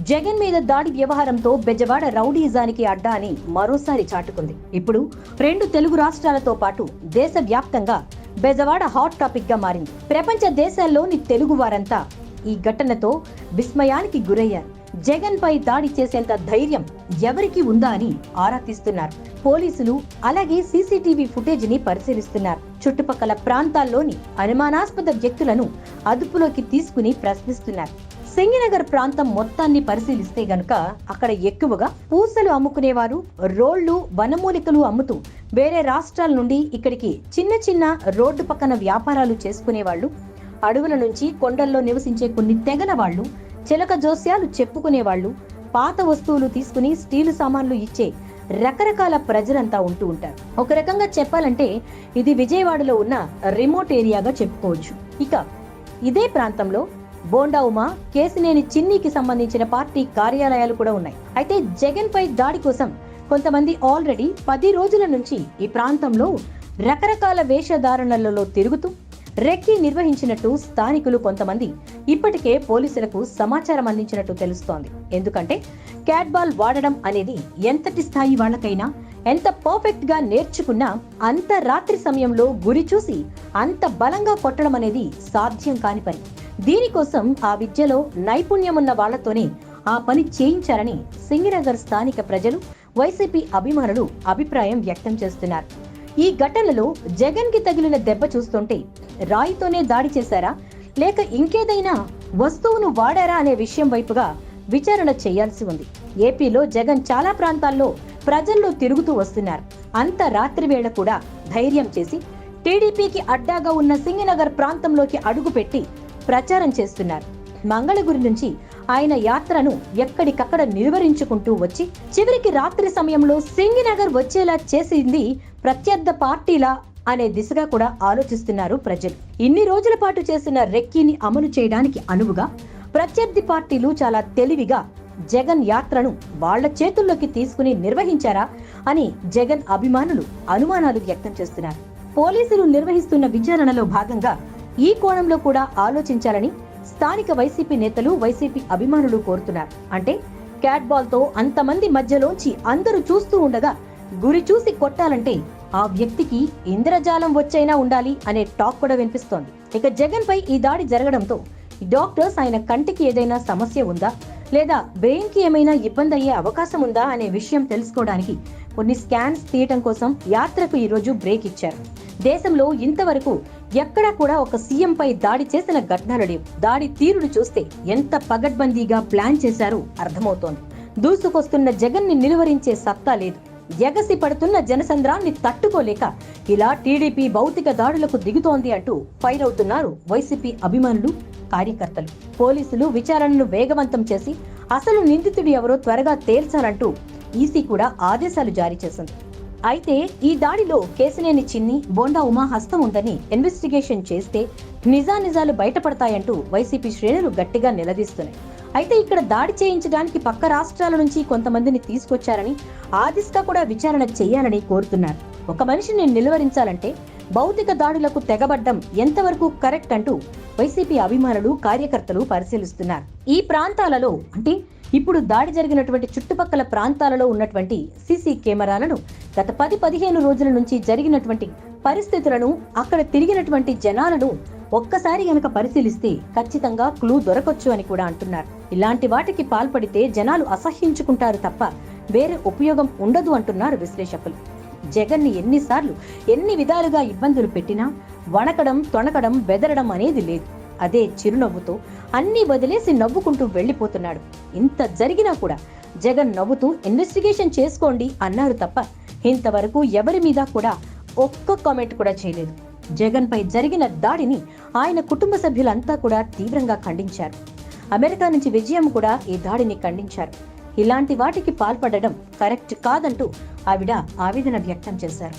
జగన్ మీద దాడి వ్యవహారంతో బెజవాడ రౌడీజానికి అడ్డా అని మరోసారి చాటుకుంది. ఇప్పుడు 2 తెలుగు రాష్ట్రాలతో పాటు దేశవ్యాప్తంగా బెజవాడ హాట్ టాపిక్ గా మారింది. ప్రపంచ దేశాల్లోని తెలుగు వారంతా ఈ ఘటనతో విస్మయానికి గురయ్యారు. జగన్ పై దాడి చేసేంత ధైర్యం ఎవరికి ఉందా అని ఆరా తీస్తున్నారు. పోలీసులు అలాగే సీసీటీవీ ఫుటేజ్ ని పరిశీలిస్తున్నారు. చుట్టుపక్కల ప్రాంతాల్లోని అనుమానాస్పద వ్యక్తులను అదుపులోకి తీసుకుని ప్రశ్నిస్తున్నారు. సింగినగర్ ప్రాంతం మొత్తాన్ని పరిశీలిస్తే గనుక అక్కడ ఎక్కువగా పూసలు అమ్ముకునేవారు, రోళ్లు, వనమూలికలు అమ్ముతూ వేరే రాష్ట్రాల నుండి ఇక్కడికి చిన్న చిన్న రోడ్డు పక్కన వ్యాపారాలు చేసుకునేవాళ్లు, అడవుల నుంచి కొండల్లో నివసించే కొన్ని తెగల వాళ్ళు, చిలక జోస్యాలు చెప్పుకునేవాళ్లు, పాత వస్తువులు తీసుకుని స్టీలు సామాన్లు ఇచ్చే రకరకాల ప్రజలంతా ఉంటూ ఉంటారు. ఒక రకంగా చెప్పాలంటే ఇది విజయవాడలో ఉన్న రిమోట్ ఏరియాగా చెప్పుకోవచ్చు. ఇక ఇదే ప్రాంతంలో బోండా ఉమా, కేసినేని చిన్నికి సంబంధించిన పార్టీ కార్యాలయాలు కూడా ఉన్నాయి. అయితే జగన్ పై దాడి కోసం కొంతమంది ఆల్రెడీ 10 రోజుల నుంచి ఈ ప్రాంతంలో రకరకాల వేషధారణలలో తిరుగుతూ రెక్కి నిర్వహించినట్టు స్థానికులు కొంతమంది ఇప్పటికే పోలీసులకు సమాచారం అందించినట్టు తెలుస్తోంది. ఎందుకంటే క్యాట్ బాల్ వాడడం అనేది ఎంతటి స్థాయి వాళ్ళకైనా ఎంత పర్ఫెక్ట్ గా నేర్చుకున్నా అంత రాత్రి సమయంలో గురి చూసి అంత బలంగా కొట్టడం అనేది సాధ్యం కాని పని. దీనికోసం ఆ విద్యలో నైపుణ్యమున్న వాళ్లతోనే ఆ పని చేయించారని సింగినగర్ స్థానిక ప్రజలు, వైసీపీ అభిమానులు అభిప్రాయం వ్యక్తం చేస్తున్నారు. ఈ ఘటనలో జగన్ కి తగిలిన దెబ్బ చూస్తుంటే రాయితోనే దాడి చేశారా లేక ఇంకేదైనా వస్తువును వాడారా అనే విషయం వైపుగా విచారణ చేయాల్సి ఉంది. ఏపీలో జగన్ చాలా ప్రాంతాల్లో ప్రజల్లో తిరుగుతూ వస్తున్నారు. అంత రాత్రి వేళ కూడా ధైర్యం చేసి టీడీపీకి అడ్డాగా ఉన్న సింగినగర్ ప్రాంతంలోకి అడుగుపెట్టి ప్రచారం చేస్తున్నారు. మంగళగిరి నుంచి ఆయన యాత్రను ఎక్కడికక్కడ నిర్వహించుకుంటూ వచ్చి చివరికి రాత్రి సమయంలో సింగినగర్ వచ్చేలా చేసింది ప్రత్యర్థ పార్టీలా అనే దిశగా కూడా ఆలోచిస్తున్నారు ప్రజలు. ఇన్ని రోజుల పాటు చేసిన రెక్కీని అమలు చేయడానికి అనువుగా ప్రత్యర్థి పార్టీలు చాలా తెలివిగా జగన్ యాత్రను వాళ్ల చేతుల్లోకి తీసుకుని నిర్వహించారా అని జగన్ అభిమానులు అనుమానాలు వ్యక్తం చేస్తున్నారు. పోలీసులు నిర్వహిస్తున్న విచారణలో భాగంగా ఈ కోణంలో కూడా ఆలోచించాలని స్థానిక వైసీపీ నేతలు, వైసీపీ అభిమానులు కోరుతున్నారు. అంటే క్యాట్ బాల్ తో అంతమంది మధ్యలోంచి అందరూ చూస్తూ ఉండగా గురి చూసి కొట్టాలంటే ఆ వ్యక్తికి ఇంద్రజాలం వచ్చైనా ఉండాలి అనే టాక్ కూడా వినిపిస్తోంది. ఇక జగన్ పై ఈ దాడి జరగడంతో డాక్టర్స్ ఆయన కంటికి ఏదైనా సమస్య ఉందా లేదా బ్రెయిన్ కి ఏమైనా ఇబ్బంది అయ్యే అవకాశం ఉందా అనే విషయం తెలుసుకోవడానికి కొన్ని స్కాన్స్ తీయటం కోసం యాత్రకు ఈ రోజు బ్రేక్ ఇచ్చారు. దేశంలో ఇంతవరకు ఎక్కడా కూడా ఒక సీఎం పై దాడి చేసిన ఘటనలు లేవు. దాడి తీరును చూస్తే ఎంత పగడ్బందీగా ప్లాన్ చేశారో అర్థమవుతోంది. దూసుకొస్తున్న జగన్ ని నిలువరించే సత్తా లేదు. ఎగసి పడుతున్న జనసంద్రాన్ని తట్టుకోలేక ఇలా టీడీపీ భౌతిక దాడులకు దిగుతోంది అంటూ ఫైర్ అవుతున్నారు వైసీపీ అభిమానులు, కార్యకర్తలు. పోలీసులు విచారణను వేగవంతం చేసి అసలు నిందితుడు ఎవరో త్వరగా తేల్చాలంటూ ఈసీ కూడా ఆదేశాలు జారీ చేసింది. అయితే ఈ దాడిలో కేసినేని చిన్ని, బోండా ఉమా హస్తం ఉందని ఇన్వెస్టిగేషన్ చేస్తే నిజానిజాలు బయటపడతాయంటూ వైసీపీ శ్రేణులు గట్టిగా నిలదీస్తున్నాయి. అయితే ఇక్కడ దాడి చేయించడానికి పక్క రాష్ట్రాల నుంచి కొంతమందిని తీసుకొచ్చారని, ఆ దిశగా కూడా విచారణ చేయాలని కోరుతున్నారు. ఒక మనిషిని నిలువరించాలంటే భౌతిక దాడులకు తెగబడ్డం ఎంతవరకు కరెక్ట్ అంటూ వైసీపీ అభిమానులు, కార్యకర్తలు పరిశీలిస్తున్నారు. ఈ ప్రాంతాలలో అంటే ఇప్పుడు దాడి జరిగినటువంటి చుట్టుపక్కల ప్రాంతాలలో ఉన్నటువంటి సీసీ కెమెరాలను గత 10-15 రోజుల నుంచి జరిగినటువంటి పరిస్థితులను, అక్కడ తిరిగినటువంటి జనాలను ఒక్కసారి గనక పరిశీలిస్తే ఖచ్చితంగా క్లూ దొరకొచ్చు అని కూడా అంటున్నారు. ఇలాంటి వాటికి పాల్పడితే జనాలు అసహ్యించుకుంటారు తప్ప వేరే ఉపయోగం ఉండదు అంటున్నారు విశ్లేషకులు. జగన్ ని ఎన్నిసార్లు ఎన్ని విధాలుగా ఇబ్బందులు పెట్టినా వణకడం, తొణకడం, బెదరడం అనేది లేదు. అదే చిరునవ్వుతో అన్ని వదిలేసి నవ్వుకుంటూ వెళ్లిపోతున్నాడు. ఇంత జరిగినా కూడా జగన్ నవ్వుతూ ఇన్వెస్టిగేషన్ చేసుకోండి అన్నారు తప్ప ఇంతవరకు ఎవరి మీద కూడా ఒక్క కామెంట్ కూడా చేయలేదు. జగన్ పై జరిగిన దాడిని ఆయన కుటుంబ సభ్యులంతా కూడా తీవ్రంగా ఖండించారు. అమెరికా నుంచి విజయం కూడా ఈ దాడిని ఖండించారు. ఇలాంటి వాటికి పాల్పడడం కరెక్ట్ కాదంటూ ఆవిడ ఆవేదన వ్యక్తం చేశారు.